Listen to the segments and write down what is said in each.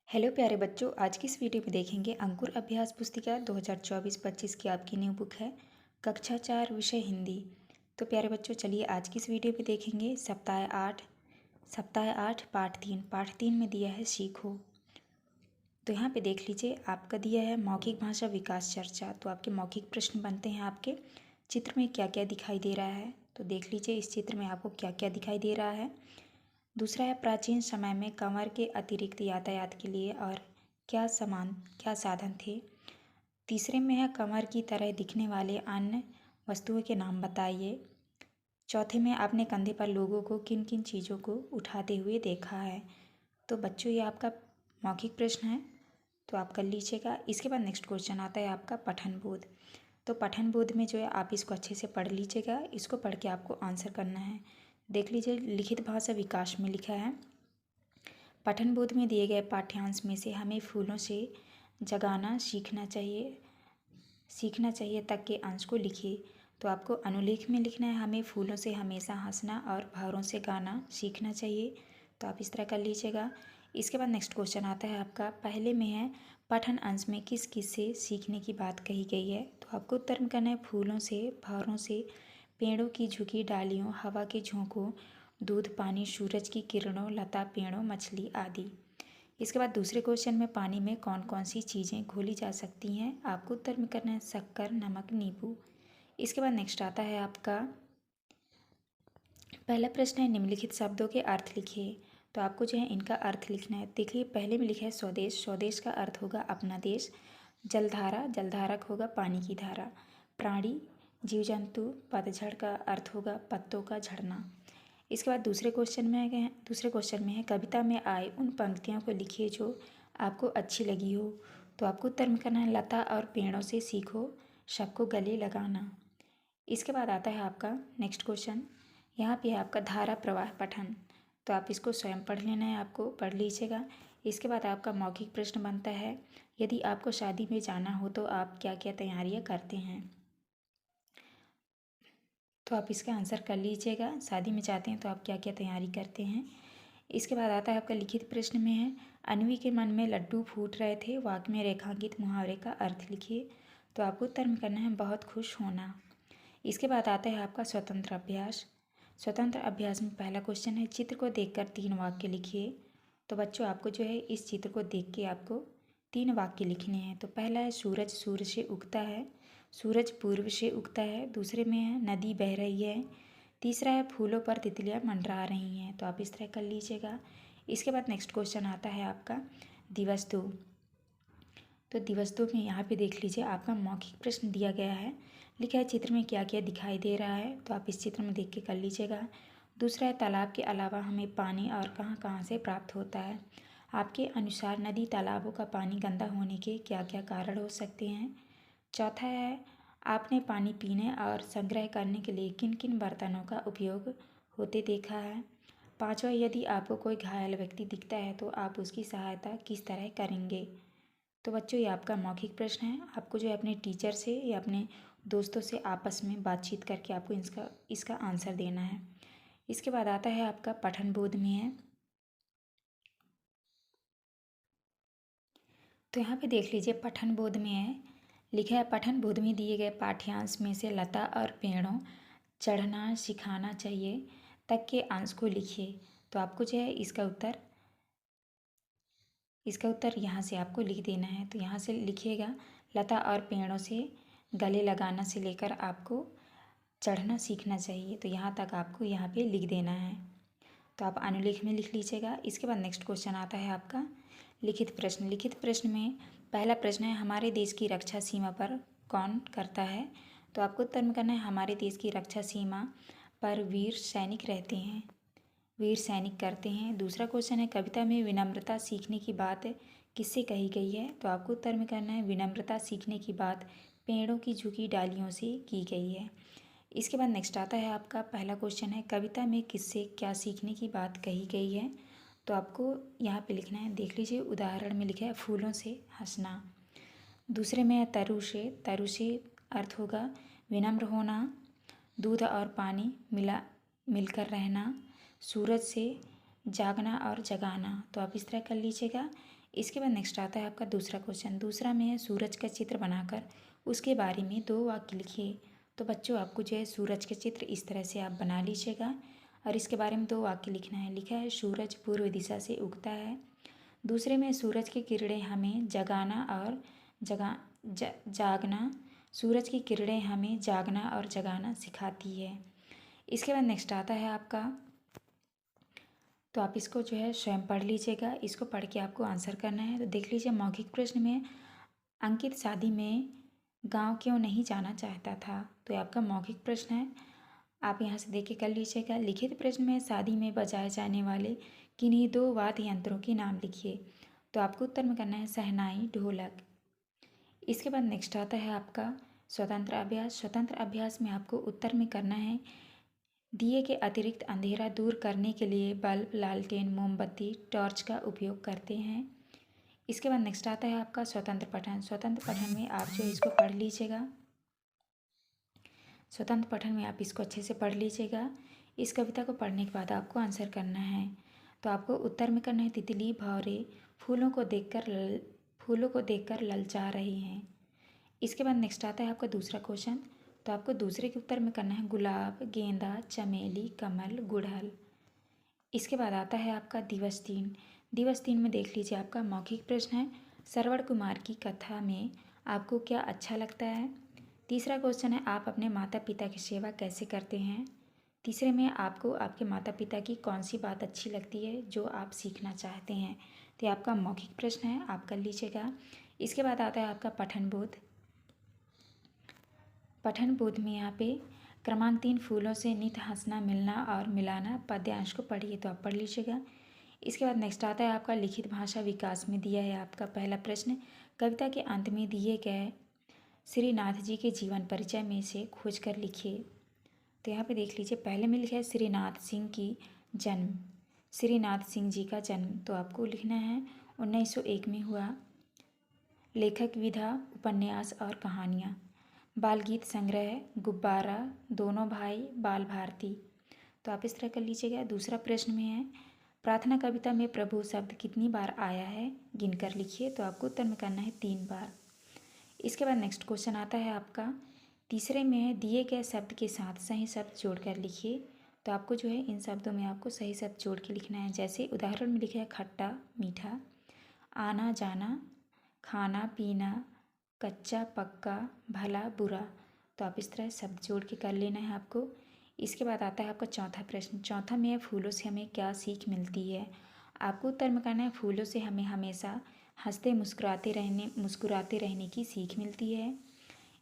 Hello प्यारे बच्चों, आज की इस वीडियो में देखेंगे अंकुर अभ्यास पुस्तिका 2024-25 की आपकी न्यू बुक है कक्षा 4 विषय हिंदी। तो प्यारे बच्चों, चलिए आज की इस वीडियो में देखेंगे सप्ताह 8 पाठ 3 में दिया है सीखो। तो यहाँ पे देख लीजिए, आपका दिया है मौखिक भाषा विकास चर्चा। तो आपके मौखिक प्रश्न बनते हैं आपके चित्र में क्या क्या दिखाई दे रहा है। तो देख लीजिए इस चित्र में आपको क्या क्या दिखाई दे रहा है। दूसरा है प्राचीन समय में कंवर के अतिरिक्त यातायात के लिए और क्या साधन थे। तीसरे में है कंवर की तरह दिखने वाले अन्य वस्तुओं के नाम बताइए। चौथे में आपने कंधे पर लोगों को किन किन चीज़ों को उठाते हुए देखा है। तो बच्चों, ये आपका मौखिक प्रश्न है, तो आप कर लीजिएगा। इसके बाद नेक्स्ट क्वेश्चन आता है आपका पठन बोध। तो पठन बोध में जो है आप इसको अच्छे से पढ़ लीजिएगा। इसको पढ़ के आपको आंसर करना है। देख लीजिए, लिखित भाषा विकास में लिखा है पठन बोध में दिए गए पाठ्यांश में से हमें फूलों से जगाना सीखना चाहिए तक के अंश को लिखिए। तो आपको अनुलेख में लिखना है हमें फूलों से हमेशा हंसना और भंवरों से गाना सीखना चाहिए। तो आप इस तरह कर लीजिएगा। इसके बाद नेक्स्ट क्वेश्चन आता है आपका, पहले में है पठन अंश में किस किस से सीखने की बात कही गई है। तो आपको उत्तर में करना है फूलों से, भंवरों से, पेड़ों की झुकी डालियों, हवा के झोंकों, दूध, पानी, सूरज की किरणों, लता, पेड़ों, मछली आदि। इसके बाद दूसरे क्वेश्चन में पानी में कौन कौन सी चीज़ें घोली जा सकती हैं। आपको उत्तर में करना है शक्कर, नमक, नींबू। इसके बाद नेक्स्ट आता है आपका पहला प्रश्न है निम्नलिखित शब्दों के अर्थ लिखिए। तो आपको जो है इनका अर्थ लिखना है। देखिए, पहले में लिखा है स्वदेश। स्वदेश का अर्थ होगा अपना देश। जलधारा, जलधारक होगा पानी की धारा। प्राणी, जीव जंतु, पतझड़ का अर्थ होगा पत्तों का झड़ना। इसके बाद दूसरे क्वेश्चन में है कविता में आए उन पंक्तियों को लिखिए जो आपको अच्छी लगी हो। तो आपको उत्तर में करना है लता और पेड़ों से सीखो सबको गले लगाना। इसके बाद आता है आपका नेक्स्ट क्वेश्चन। यहाँ पे है आपका धारा प्रवाह पठन। तो आप इसको स्वयं पढ़ लेना है, आपको पढ़ लीजिएगा। इसके बाद आपका मौखिक प्रश्न बनता है, यदि आपको शादी में जाना हो तो आप क्या क्या तैयारियाँ करते हैं। तो आप इसका आंसर कर लीजिएगा। शादी में जाते हैं तो आप क्या क्या तैयारी करते हैं। इसके बाद आता है आपका लिखित प्रश्न में है अन्वी के मन में लड्डू फूट रहे थे, वाक्य में रेखांकित मुहावरे का अर्थ लिखिए। तो आपको उत्तर में करना है बहुत खुश होना। इसके बाद आता है आपका स्वतंत्र अभ्यास। स्वतंत्र अभ्यास में पहला क्वेश्चन है चित्र को देखकर 3 वाक्य लिखिए। तो बच्चों, आपको जो है इस चित्र को देख के आपको 3 वाक्य लिखने हैं। तो पहला है सूरज सूर्य से उगता है, सूरज पूर्व से उगता है। दूसरे में है नदी बह रही है। तीसरा है फूलों पर तितलियां मंडरा रही हैं। तो आप इस तरह कर लीजिएगा। इसके बाद नेक्स्ट क्वेश्चन आता है आपका दिवस 2। तो दिवस 2 में यहाँ पे देख लीजिए आपका मौखिक प्रश्न दिया गया है। लिखा है चित्र में क्या क्या दिखाई दे रहा है। तो आप इस चित्र में देख के कर लीजिएगा। दूसरा है तालाब के अलावा हमें पानी और कहाँ कहाँ से प्राप्त होता है। आपके अनुसार नदी तालाबों का पानी गंदा होने के क्या क्या कारण हो सकते हैं। चौथा है आपने पानी पीने और संग्रह करने के लिए किन किन बर्तनों का उपयोग होते देखा है। पांचवा, यदि आपको कोई घायल व्यक्ति दिखता है तो आप उसकी सहायता किस तरह करेंगे। तो बच्चों, ये आपका मौखिक प्रश्न है। आपको जो है अपने टीचर से या अपने दोस्तों से आपस में बातचीत करके आपको इसका आंसर देना है। इसके बाद आता है आपका पठन बोध में है। तो यहाँ पे देख लीजिए पठन बोध में है, लिखा है पठन बोध में दिए गए पाठ्यांश में से लता और पेड़ों चढ़ना सिखाना चाहिए तक के अंश को लिखिए। तो आपको जो है इसका उत्तर यहाँ से आपको लिख देना है। तो यहाँ से लिखिएगा लता और पेड़ों से गले लगाना से लेकर आपको चढ़ना सीखना चाहिए। तो यहाँ तक आपको यहाँ पे लिख देना है। तो आप अनुलेख में लिख लीजिएगा। इसके बाद नेक्स्ट क्वेश्चन आता है आपका लिखित प्रश्न। लिखित प्रश्न में पहला प्रश्न है हमारे देश की रक्षा सीमा पर कौन करता है। तो आपको उत्तर में करना है हमारे देश की रक्षा सीमा पर वीर सैनिक रहते हैं, वीर सैनिक करते हैं। दूसरा क्वेश्चन है कविता में विनम्रता सीखने की बात किससे कही गई है। तो आपको उत्तर में करना है विनम्रता सीखने की बात पेड़ों की झुकी डालियों से की गई है। इसके बाद नेक्स्ट आता है आपका पहला क्वेश्चन है कविता में किससे क्या सीखने की बात कही गई है। तो आपको यहाँ पे लिखना है, देख लीजिए उदाहरण में लिखा है फूलों से हंसना। दूसरे में है तरु से अर्थ होगा विनम्र होना, दूध और पानी मिलकर रहना। सूरज से जागना और जगाना, तो आप इस तरह कर लीजिएगा। इसके बाद नेक्स्ट आता है आपका दूसरा क्वेश्चन। दूसरा में है सूरज का चित्र बनाकर उसके बारे में 2 वाक्य लिखिए। तो बच्चों आपको जो है सूरज के चित्र इस तरह से आप बना लीजिएगा और इसके बारे में 2 वाक्य लिखना है। लिखा है सूरज पूर्व दिशा से उगता है। दूसरे में सूरज की किरणें हमें जगाना और जागना, सूरज की किरणें हमें जागना और जगाना सिखाती है। इसके बाद नेक्स्ट आता है आपका, तो आप इसको जो है स्वयं पढ़ लीजिएगा। इसको पढ़ के आपको आंसर करना है। तो देख लीजिए मौखिक प्रश्न में अंकित शादी में गांव क्यों नहीं जाना चाहता था, तो ये आपका मौखिक प्रश्न है। आप यहाँ से देख के कर लीजिएगा। लिखित प्रश्न में शादी में बजाए जाने वाले किन्हीं 2 वाद्य यंत्रों के नाम लिखिए। तो आपको उत्तर में करना है शहनाई, ढोलक। इसके बाद नेक्स्ट आता है आपका स्वतंत्र अभ्यास। स्वतंत्र अभ्यास में आपको उत्तर में करना है दिए के अतिरिक्त अंधेरा दूर करने के लिए बल्ब, लालटेन, मोमबत्ती, टॉर्च का उपयोग करते हैं। इसके बाद नेक्स्ट आता है आपका स्वतंत्र पठन। स्वतंत्र पठन में आप जो इसको पढ़ लीजिएगा। स्वतंत्र पठन में आप इसको अच्छे से पढ़ लीजिएगा। इस कविता को पढ़ने के बाद आपको आंसर करना है। तो आपको उत्तर में करना है तितली भौरे फूलों को देखकर ललचा रही हैं। इसके बाद नेक्स्ट आता है आपका दूसरा क्वेश्चन। तो आपको दूसरे के उत्तर में करना है गुलाब, गेंदा, चमेली, कमल, गुड़हल। इसके बाद आता है आपका दिवस 3। दिवस 3 में देख लीजिए आपका मौखिक प्रश्न है श्रवण कुमार की कथा में आपको क्या अच्छा लगता है। तीसरा क्वेश्चन है आप अपने माता पिता की सेवा कैसे करते हैं। तीसरे में आपको आपके माता पिता की कौन सी बात अच्छी लगती है जो आप सीखना चाहते हैं। तो ये आपका मौखिक प्रश्न है, आप कर लीजिएगा। इसके बाद आता है आपका पठन बोध। पठन बोध में यहाँ पे क्रमांक 3 फूलों से नित हंसना, मिलना और मिलाना पद्यांश को पढ़िए। तो आप पढ़ लीजिएगा। इसके बाद नेक्स्ट आता है आपका लिखित भाषा विकास में दिया है आपका पहला प्रश्न कविता के अंत में दिए गए श्रीनाथ जी के जीवन परिचय में से खोज कर लिखिए। तो यहाँ पे देख लीजिए पहले में लिखा है श्रीनाथ सिंह की जन्म, श्रीनाथ सिंह जी का जन्म। तो आपको लिखना है 1901 में हुआ। लेखक विधा उपन्यास और कहानियाँ, बाल गीत संग्रह, गुब्बारा, दोनों भाई, बाल भारती। तो आप इस तरह कर लीजिएगा। दूसरा प्रश्न में है प्रार्थना कविता में प्रभु शब्द कितनी बार आया है, गिनकर लिखिए। तो आपको उत्तर में करना है 3 बार। इसके बाद नेक्स्ट क्वेश्चन आता है आपका तीसरे में है दिए गए शब्द के साथ सही शब्द जोड़कर लिखिए। तो आपको जो है इन शब्दों में आपको सही शब्द जोड़ के लिखना है। जैसे उदाहरण में लिखा है खट्टा मीठा, आना जाना, खाना पीना, कच्चा पक्का, भला बुरा। तो आप इस तरह शब्द जोड़ के कर लेना है आपको। इसके बाद आता है आपका चौथा प्रश्न। चौथा में है फूलों से हमें क्या सीख मिलती है। आपको उत्तर में करना है फूलों से हमें हमेशा हंसते मुस्कुराते रहने की सीख मिलती है।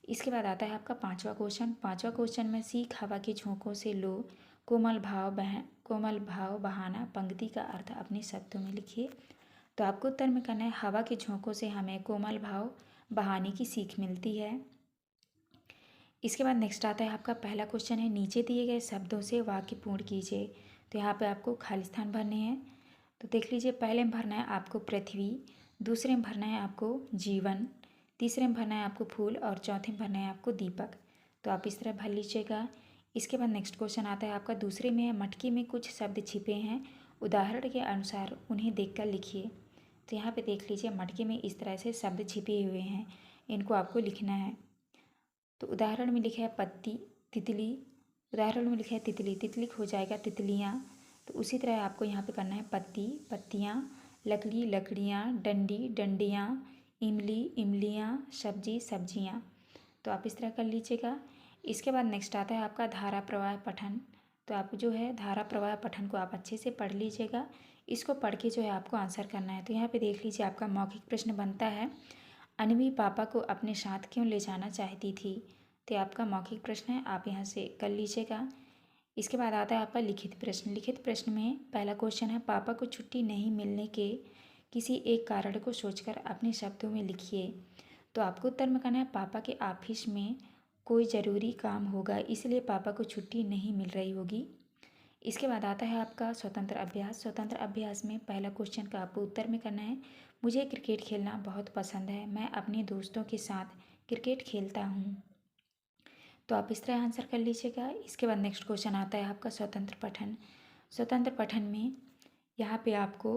इसके बाद आता है आपका पांचवा क्वेश्चन। पांचवा क्वेश्चन में सीख हवा के झोंकों से लो, कोमल भाव बहाना पंक्ति का अर्थ अपने शब्दों में लिखिए। तो आपको उत्तर में करना है हवा के झोंकों से हमें कोमल भाव बहाने की सीख मिलती है। इसके बाद नेक्स्ट आता है आपका पहला क्वेश्चन है नीचे दिए गए शब्दों से वाक्य पूर्ण कीजिए। तो यहाँ पे आपको खाली स्थान भरने हैं। तो देख लीजिए पहले में भरना है आपको पृथ्वी, दूसरे में भरना है आपको जीवन, तीसरे में भरना है आपको फूल और चौथे में भरना है आपको दीपक। तो आप इस तरह भर लीजिएगा। इसके बाद नेक्स्ट क्वेश्चन आता है आपका दूसरे में है मटकी में कुछ शब्द छिपे हैं, उदाहरण के अनुसार उन्हें देखकर लिखिए। तो यहाँ पे देख लीजिए मटकी में इस तरह से शब्द छिपे हुए हैं, इनको आपको लिखना है। तो उदाहरण में लिखा है पत्ती तितली, उदाहरण में लिखा है तितली, तितली हो जाएगा तितलियाँ। तो उसी तरह आपको यहाँ पे करना है पत्ती पत्तियाँ, लकड़ी लकड़ियाँ, डंडी डंडियाँ, इमली इमलियाँ, सब्जी सब्जियाँ। तो आप इस तरह कर लीजिएगा। इसके बाद नेक्स्ट आता है आपका धारा प्रवाह पठन। तो आप जो है धारा प्रवाह पठन को आप अच्छे से पढ़ लीजिएगा। इसको पढ़ के जो है आपको आंसर करना है। तो यहाँ पे देख लीजिए आपका मौखिक प्रश्न बनता है अन्वी पापा को अपने साथ क्यों ले जाना चाहती थी। तो आपका मौखिक प्रश्न है, आप यहाँ से कर लीजिएगा। इसके बाद आता है आपका लिखित प्रश्न। लिखित प्रश्न में पहला क्वेश्चन है पापा को छुट्टी नहीं मिलने के किसी एक कारण को सोचकर अपने शब्दों में लिखिए। तो आपको उत्तर में करना है पापा के ऑफिस में कोई ज़रूरी काम होगा इसलिए पापा को छुट्टी नहीं मिल रही होगी। इसके बाद आता है आपका स्वतंत्र अभ्यास। स्वतंत्र अभ्यास में पहला क्वेश्चन का आपको उत्तर में करना है मुझे क्रिकेट खेलना बहुत पसंद है, मैं अपने दोस्तों के साथ क्रिकेट खेलता हूँ। तो आप इस तरह आंसर कर लीजिएगा। इसके बाद नेक्स्ट क्वेश्चन आता है आपका स्वतंत्र पठन। स्वतंत्र पठन में यहाँ पे आपको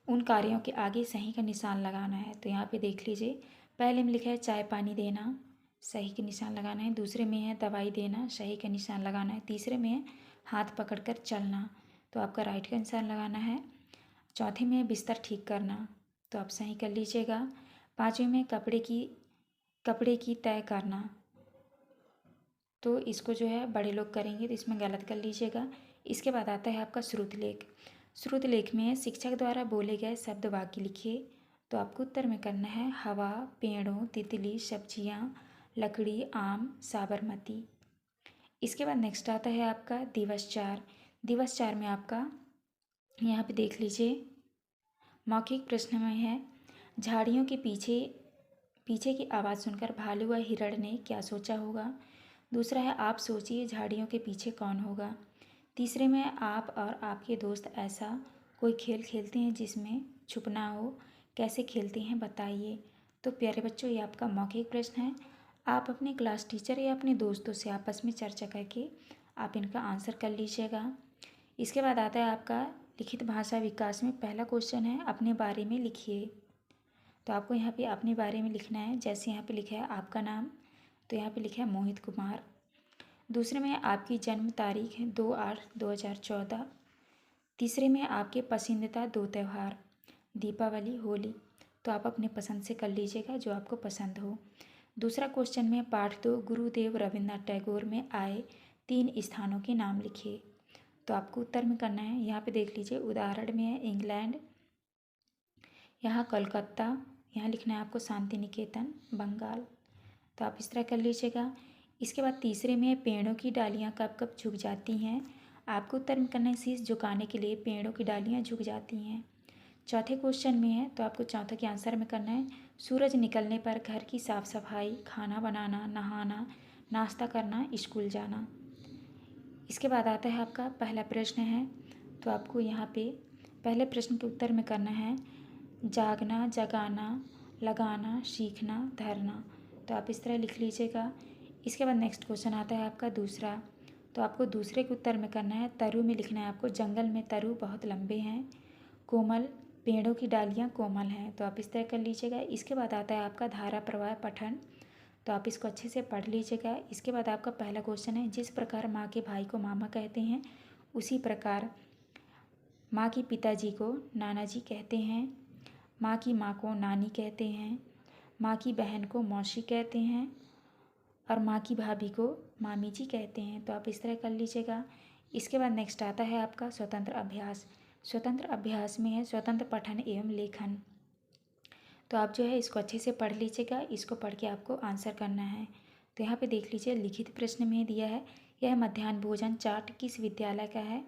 उन कार्यों के आगे सही का निशान लगाना है। तो यहाँ पे देख लीजिए, पहले में लिखा है चाय पानी देना, सही के निशान लगाना है। दूसरे में है दवाई देना, सही का निशान लगाना है। तीसरे में है हाथ पकड़कर चलना, तो आपका राइट का निशान लगाना है। चौथे में है बिस्तर ठीक करना, तो आप सही कर लीजिएगा। पाँचवें में कपड़े की तय करना, तो इसको जो है बड़े लोग करेंगे, तो इसमें गलत कर लीजिएगा। इसके बाद आता है आपका श्रुत लेख। श्रुत लेख में शिक्षक द्वारा बोले गए शब्द वाक्य लिखिए, तो आपको उत्तर में करना है हवा, पेड़ों, तितली, सब्जियां, लकड़ी, आम, साबरमती। इसके बाद नेक्स्ट आता है आपका दिवस 4। दिवस 4 में आपका यहाँ पे देख लीजिए, मौखिक प्रश्न में है झाड़ियों के पीछे पीछे की आवाज़ सुनकर भालू व हिरण ने क्या सोचा होगा। दूसरा है आप सोचिए झाड़ियों के पीछे कौन होगा। तीसरे में आप और आपके दोस्त ऐसा कोई खेल खेलते हैं जिसमें छुपना हो, कैसे खेलते हैं बताइए। तो प्यारे बच्चों, ये आपका मौखिक प्रश्न है। आप अपने क्लास टीचर या अपने दोस्तों से आपस में चर्चा करके आप इनका आंसर कर लीजिएगा। इसके बाद आता है आपका लिखित भाषा विकास में पहला क्वेश्चन है अपने बारे में लिखिए। तो आपको यहाँ पे अपने बारे में लिखना है। जैसे यहाँ पे लिखा है आपका नाम, तो यहाँ पे लिखा है मोहित कुमार। दूसरे में आपकी जन्म तारीख है 2/8/2014। तीसरे में आपके पसंदीदा 2 त्यौहार दीपावली, होली, तो आप अपने पसंद से कर लीजिएगा जो आपको पसंद हो। दूसरा क्वेश्चन में पाठ 2 गुरुदेव रविन्द्रनाथ टैगोर में आए 3 स्थानों के नाम लिखिए, तो आपको उत्तर में करना है। यहाँ पे देख लीजिए, उदाहरण में है इंग्लैंड, यहाँ कलकत्ता, यहाँ लिखना है आपको शांति निकेतन, बंगाल, तो आप इस तरह कर लीजिएगा। इसके बाद तीसरे में है पेड़ों की डालियाँ कब कब झुक जाती हैं, आपको उत्तर में करना है शीश झुकाने के लिए पेड़ों की डालियाँ झुक जाती हैं। चौथे क्वेश्चन में है, तो आपको चौथे के आंसर में करना है सूरज निकलने पर घर की साफ सफाई, खाना बनाना, नहाना, नाश्ता करना, स्कूल जाना। इसके बाद आता है आपका पहला प्रश्न है, तो आपको यहाँ पे पहले प्रश्न के उत्तर में करना है जागना, जगाना, लगाना, सीखना, धरना, तो आप इस तरह लिख लीजिएगा। इसके बाद नेक्स्ट क्वेश्चन आता है आपका दूसरा, तो आपको दूसरे के उत्तर में करना है तरु में लिखना है आपको जंगल में तरु बहुत लंबे हैं, कोमल पेड़ों की डालियाँ कोमल हैं, तो आप इस तरह कर लीजिएगा। इसके बाद आता है आपका धारा प्रवाह पठन, तो आप इसको अच्छे से पढ़ लीजिएगा। इसके बाद आपका पहला क्वेश्चन है जिस प्रकार माँ के भाई को मामा कहते हैं उसी प्रकार माँ की पिताजी को नाना जी कहते हैं, माँ की माँ को नानी कहते हैं, माँ की बहन को मौसी कहते हैं और माँ की भाभी को मामी जी कहते हैं, तो आप इस तरह कर लीजिएगा। इसके बाद नेक्स्ट आता है आपका स्वतंत्र अभ्यास। स्वतंत्र अभ्यास में है स्वतंत्र पठन एवं लेखन, तो आप जो है इसको अच्छे से पढ़ लीजिएगा। इसको पढ़ के आपको आंसर करना है। तो यहाँ पे देख लीजिए लिखित प्रश्न में दिया है यह मध्याह्न भोजन चार्ट किस विद्यालय का है,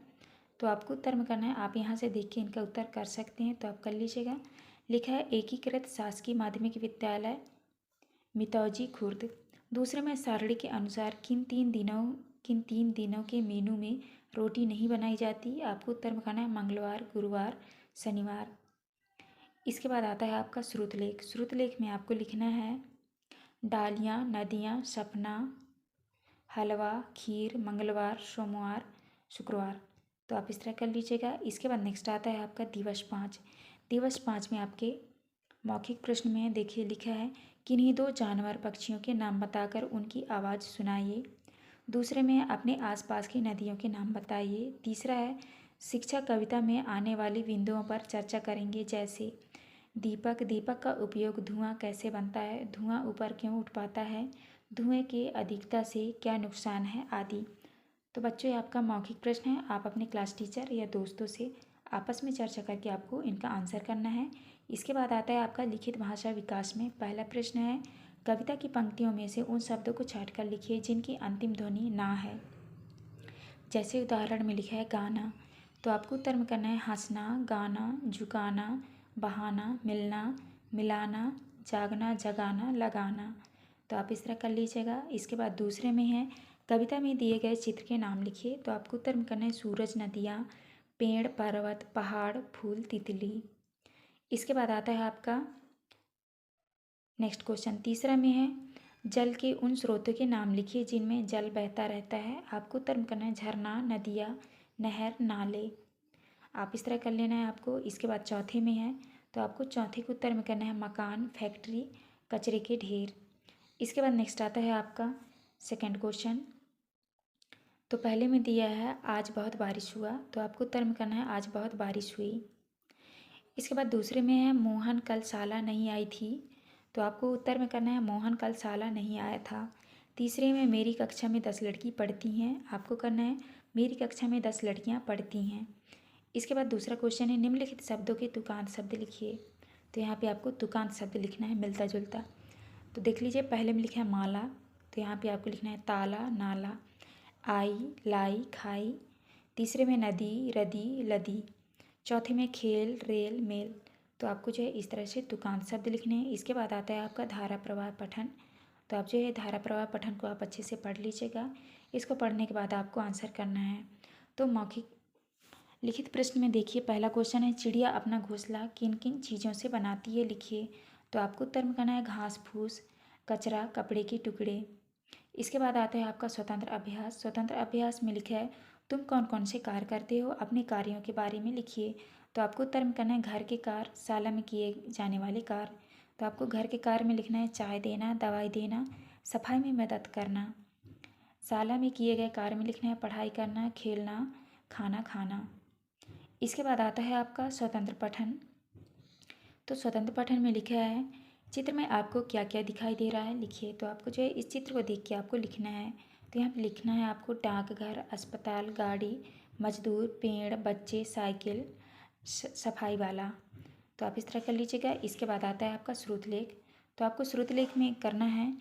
तो आपको उत्तर में करना है। आप यहाँ से देख के इनका उत्तर कर सकते हैं, तो आप कर लीजिएगा। लिखा है एकीकृत शासकीय माध्यमिक विद्यालय मितौजी खुर्द। दूसरे में सारणी के अनुसार किन तीन दिनों के मेनू में रोटी नहीं बनाई जाती, आपको उत्तर में करना है मंगलवार, गुरुवार, शनिवार। इसके बाद आता है आपका श्रुतलेख। श्रुतलेख में आपको लिखना है डालियाँ, नदियाँ, सपना, हलवा, खीर, मंगलवार, सोमवार, शुक्रवार, तो आप इस तरह कर लीजिएगा। इसके बाद नेक्स्ट आता है आपका दिवस 5। दिवस 5 में आपके मौखिक प्रश्न में देखिए लिखा है किन्हीं 2 जानवर पक्षियों के नाम बताकर उनकी आवाज़ सुनाइए। दूसरे में अपने आसपास की नदियों के नाम बताइए। तीसरा है शिक्षक कविता में आने वाली बिंदुओं पर चर्चा करेंगे, जैसे दीपक का उपयोग धुआं कैसे बनता है, धुआं ऊपर क्यों उठ पाता है, धुएं के अधिकता से क्या नुकसान है आदि। तो बच्चों, ये आपका मौखिक प्रश्न है। आप अपने क्लास टीचर या दोस्तों से आपस में चर्चा करके आपको इनका आंसर करना है। इसके बाद आता है आपका लिखित भाषा विकास में पहला प्रश्न है कविता की पंक्तियों में से उन शब्दों को छांटकर लिखिए जिनकी अंतिम ध्वनि ना है। जैसे उदाहरण में लिखा है गाना, तो आपको उत्तर में करना है हंसना, गाना, झुकाना, बहाना, मिलना, मिलाना, जागना, जगाना, लगाना, तो आप इस तरह कर लीजिएगा। इसके बाद दूसरे में है कविता में दिए गए चित्र के नाम लिखिए, तो आपको उत्तर में करना है सूरज, नदियाँ, पेड़, पर्वत, पहाड़, फूल, तितली। इसके बाद आता है आपका नेक्स्ट क्वेश्चन तीसरा में है जल के उन स्रोतों के नाम लिखिए जिनमें जल बहता रहता है, आपको उत्तर में करना है झरना, नदियाँ, नहर, नाले। आप इस तरह कर लेना है आपको। इसके बाद चौथे में है तो आपको चौथे के उत्तर में करना है मकान, फैक्ट्री, कचरे के ढेर। इसके बाद नेक्स्ट आता है आपका सेकंड क्वेश्चन। तो पहले में दिया है आज बहुत बारिश हुआ, तो आपको उत्तर में करना है आज बहुत बारिश हुई। इसके बाद दूसरे में है मोहन कल साला नहीं आई थी, तो आपको उत्तर में करना है मोहन कल साला नहीं आया था। तीसरे में मेरी कक्षा में 10 लड़की पढ़ती हैं, आपको करना है मेरी कक्षा में 10 लड़कियां पढ़ती हैं। इसके बाद दूसरा क्वेश्चन है निम्नलिखित शब्दों के तुकांत शब्द लिखिए, तो यहाँ पे आपको तुकांत शब्द लिखना है मिलता जुलता। तो देख लीजिए पहले में लिखा है माला, तो यहाँ पे आपको लिखना है ताला, नाला, आई, लाई, खाई। तीसरे में नदी, रदी, लदी। चौथे में खेल, रेल, मेल। तो आपको जो है इस तरह से तुकांत शब्द लिखने हैं। इसके बाद आता है आपका धारा प्रवाह पठन, तो आप जो है धारा प्रवाह पठन को आप अच्छे से पढ़ लीजिएगा। इसको पढ़ने के बाद आपको आंसर करना है। तो मौखिक लिखित प्रश्न में देखिए पहला क्वेश्चन है चिड़िया अपना घोंसला किन किन चीज़ों से बनाती है लिखिए, तो आपको उत्तर में करना है घास फूस, कचरा, कपड़े के टुकड़े। इसके बाद आता है आपका स्वतंत्र अभ्यास। स्वतंत्र अभ्यास में लिखा है तुम कौन कौन से कार्य करते हो, अपने कार्यों के बारे में लिखिए, तो आपको उत्तर में करना है घर के कार्य, शाला में किए जाने वाले कार्य। तो आपको घर के कार्य में लिखना है चाय देना, दवाई देना, सफाई में मदद करना। शाला में किए गए कार्य में लिखना है पढ़ाई करना, खेलना, खाना खाना। इसके बाद आता है आपका स्वतंत्र पठन। तो स्वतंत्र पठन में लिखा है चित्र में आपको क्या क्या दिखाई दे रहा है लिखिए, तो आपको जो है इस चित्र को देख के आपको लिखना है। तो यहाँ पे लिखना है आपको डाकघर, अस्पताल, गाड़ी, मजदूर, पेड़, बच्चे, साइकिल, सफाई वाला। तो आप इस तरह कर लीजिएगा। इसके बाद आता है आपका श्रुतलेख। तो आपको श्रुतलेख में करना है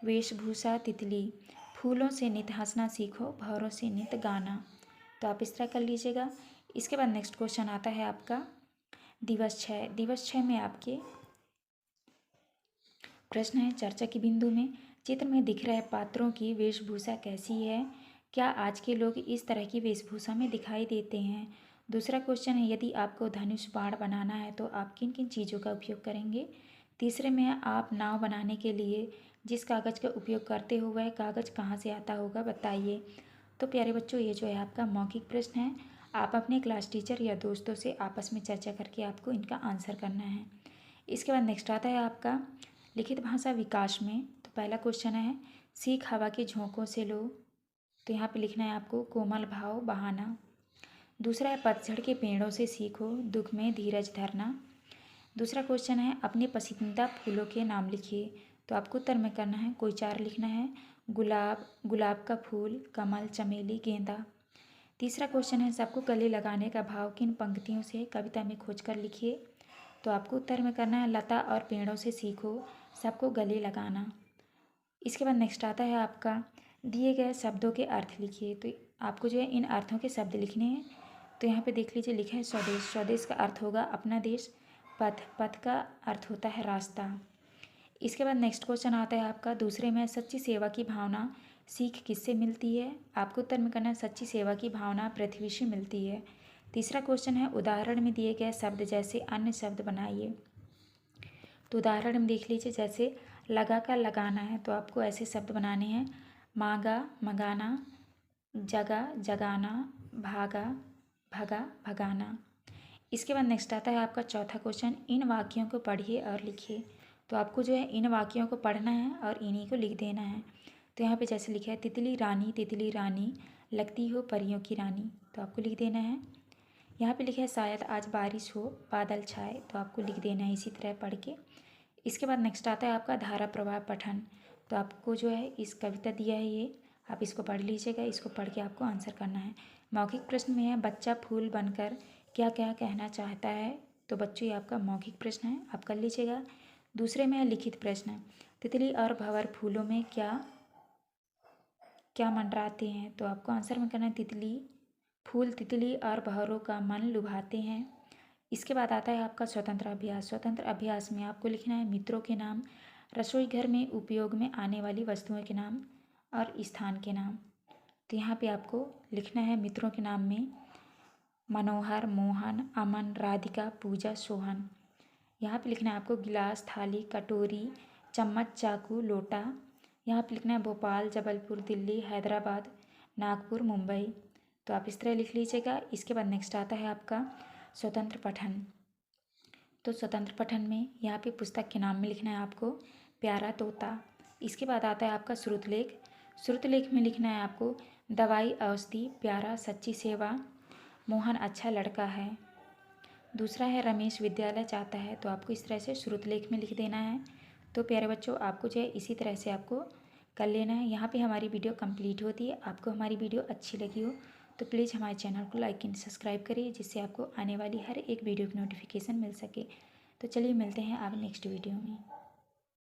वेशभूषा तितली, फूलों से नित हंसना सीखो, भंवरों से नित गाना। तो आप इस तरह कर लीजिएगा। इसके बाद नेक्स्ट क्वेश्चन आता है आपका दिवस 6। दिवस 6 में आपके प्रश्न है चर्चा के बिंदु में चित्र में दिख रहे पात्रों की वेशभूषा कैसी है, क्या आज के लोग इस तरह की वेशभूषा में दिखाई देते हैं। दूसरा क्वेश्चन है यदि आपको धनुष बाण बनाना है तो आप किन किन चीज़ों का उपयोग करेंगे। तीसरे में आप नाव बनाने के लिए जिस कागज़ का उपयोग करते हो वह कागज़ कहाँ से आता होगा बताइए। तो प्यारे बच्चों ये जो है आपका मौखिक प्रश्न है, आप अपने क्लास टीचर या दोस्तों से आपस में चर्चा करके आपको इनका आंसर करना है। इसके बाद नेक्स्ट आता है आपका लिखित भाषा विकास में। तो पहला क्वेश्चन है सीख हवा के झोंकों से लो, तो यहाँ पे लिखना है आपको कोमल भाव बहाना। दूसरा है पतझड़ के पेड़ों से सीखो, दुख में धीरज धरना। दूसरा क्वेश्चन है अपने पसंदीदा फूलों के नाम लिखिए, तो आपको उत्तर में करना है कोई 4 लिखना है गुलाब, गुलाब का फूल, कमल, चमेली, गेंदा। तीसरा क्वेश्चन है सबको गले लगाने का भाव किन पंक्तियों से कविता में खोजकर लिखिए, तो आपको उत्तर में करना है लता और पेड़ों से सीखो, सबको गले लगाना। इसके बाद नेक्स्ट आता है आपका दिए गए शब्दों के अर्थ लिखिए, तो आपको जो है इन अर्थों के शब्द लिखने हैं। तो यहाँ पे देख लीजिए लिखा है स्वदेश, स्वदेश का अर्थ होगा अपना देश। पथ, पथ का अर्थ होता है रास्ता। इसके बाद नेक्स्ट क्वेश्चन आता है आपका दूसरे में सच्ची सेवा की भावना सीख किससे मिलती है, आपको उत्तर में करना है सच्ची सेवा की भावना पृथ्वी से मिलती है। तीसरा क्वेश्चन है उदाहरण में दिए गए शब्द जैसे अन्य शब्द बनाइए, तो उदाहरण में देख लीजिए जैसे लगा का लगाना है, तो आपको ऐसे शब्द बनाने हैं मांगा, मंगाना, जगा, जगाना, भागा, भगा, भगाना। इसके बाद नेक्स्ट आता है आपका चौथा क्वेश्चन इन वाक्यों को पढ़िए और लिखिए, तो आपको जो है इन वाक्यों को पढ़ना है और इन्हीं को लिख देना है। तो यहाँ पे जैसे लिखा है तितली रानी लगती हो परियों की रानी, तो आपको लिख देना है। यहाँ पे लिखा है शायद आज बारिश हो, बादल छाए, तो आपको लिख देना है इसी तरह पढ़ के। इसके बाद नेक्स्ट आता है आपका धारा प्रवाह पठन, तो आपको जो है इस कविता दिया है ये, आप इसको पढ़ लीजिएगा। इसको पढ़ के आपको आंसर करना है। मौखिक प्रश्न में है बच्चा फूल बनकर क्या क्या कहना चाहता है, तो बच्चों ये आपका मौखिक प्रश्न है, आप कर लीजिएगा। दूसरे में है लिखित प्रश्न तितली और भंवर फूलों में क्या क्या मंडराते हैं, तो आपको आंसर में करना है तितली, फूल तितली और भंवरों का मन लुभाते हैं। इसके बाद आता है आपका स्वतंत्र अभ्यास। स्वतंत्र अभ्यास में आपको लिखना है मित्रों के नाम, रसोई घर में उपयोग में आने वाली वस्तुओं के नाम और स्थान के नाम। तो यहाँ पे आपको लिखना है मित्रों के नाम में मनोहर, मोहन, अमन, राधिका, पूजा, सोहन। यहाँ पे लिखना है आपको गिलास, थाली, कटोरी, चम्मच, चाकू, लोटा। यहाँ पे लिखना है भोपाल, जबलपुर, दिल्ली, हैदराबाद, नागपुर, मुंबई। तो आप इस तरह लिख लीजिएगा। इसके बाद नेक्स्ट आता है आपका स्वतंत्र पठन। तो स्वतंत्र पठन में यहाँ पे पुस्तक के नाम में लिखना है आपको प्यारा तोता। इसके बाद आता है आपका श्रुतलेख। श्रुतलेख में लिखना है आपको दवाई औषधि प्यारा सच्ची सेवा मोहन अच्छा लड़का है। दूसरा है रमेश विद्यालय जाता है। तो आपको इस तरह से श्रुतलेख में लिख देना है। तो प्यारे बच्चों, आपको जो है इसी तरह से आपको कर लेना है। यहाँ पे हमारी वीडियो कंप्लीट होती है। आपको हमारी वीडियो अच्छी लगी हो तो प्लीज़ हमारे चैनल को लाइक एंड सब्सक्राइब करिए, जिससे आपको आने वाली हर एक वीडियो की नोटिफिकेशन मिल सके। तो चलिए मिलते हैं आप नेक्स्ट वीडियो में।